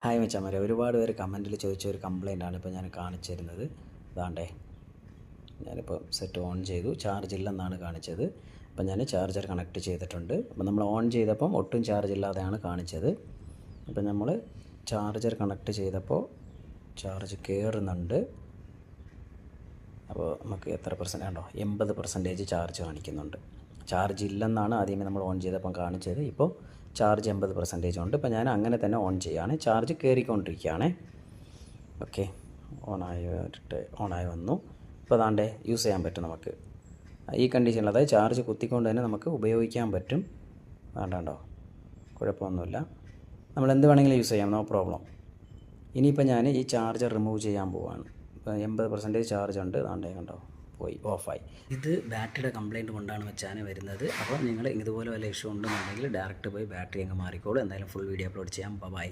Hi മച്ചാമാരെ, ഒരുപാട് പേര് കമൻറ്റിൽ ചോദിച്ച ഒരു കംപ്ലയിൻ്റാണ് ഇപ്പോൾ ഞാൻ കാണിച്ചു തരുന്നത്. ഇതാണ്ടേ, ഞാനിപ്പോൾ സെറ്റ് ഓൺ ചെയ്തു, ചാർജ് ഇല്ലെന്നാണ് കാണിച്ചത്. അപ്പോൾ ഞാൻ ചാർജർ കണക്ട് ചെയ്തിട്ടുണ്ട്. അപ്പോൾ നമ്മൾ ഓൺ ചെയ്തപ്പം ഒട്ടും ചാർജ് ഇല്ലാതെയാണ് കാണിച്ചത്. അപ്പോൾ നമ്മൾ ചാർജർ കണക്ട് ചെയ്തപ്പോൾ ചാർജ് കയറുന്നുണ്ട്. അപ്പോൾ നമുക്ക് എത്ര പെർസെൻ്റ് ഉണ്ടോ, 80% ചാർജ് കാണിക്കുന്നുണ്ട്. ചാർജ് ഇല്ലെന്നാണ് ആദ്യമേ നമ്മൾ ഓൺ ചെയ്തപ്പം കാണിച്ചത്. ഇപ്പോൾ ചാർജ് 80% ഉണ്ട്. ഇപ്പോൾ ഞാൻ അങ്ങനെ തന്നെ ഓൺ ചെയ്യുകയാണ്. ചാർജ് കയറിക്കൊണ്ടിരിക്കുകയാണ്. ഓക്കെ, ഓണായി വന്നു. ഇപ്പോൾ അതാണ്ടേ യൂസ് ചെയ്യാൻ പറ്റും നമുക്ക് ഈ കണ്ടീഷനിൽ. അതായത് ചാർജ് കുത്തിക്കൊണ്ട് തന്നെ നമുക്ക് ഉപയോഗിക്കാൻ പറ്റും. വേണ്ടോ, കുഴപ്പമൊന്നുമില്ല. നമ്മൾ എന്ത് വേണമെങ്കിലും യൂസ് ചെയ്യാം, നോ പ്രോബ്ലം. ഇനിയിപ്പോൾ ഞാൻ ഈ ചാർജർ റിമൂവ് ചെയ്യാൻ പോവുകയാണ്. ഇപ്പോൾ 80% ചാർജ് ഉണ്ട്. അതാണ്ടേ കണ്ടോ, പോയി, ഓഫായി. ഇത് ബാറ്ററിയുടെ കംപ്ലയിൻറ്റ് കൊണ്ടാണ് വെച്ചാണ് വരുന്നത്. അപ്പോൾ നിങ്ങൾ ഇതുപോലെ വല്ല ഇഷ്യൂ ഉണ്ടെന്നുണ്ടെങ്കിൽ ഡയറക്റ്റ് പോയി ബാറ്ററി അങ്ങ് മാറിക്കോളൂ. എന്തായാലും ഫുൾ വീഡിയോ അപ്ലോഡ് ചെയ്യാം. ബൈ.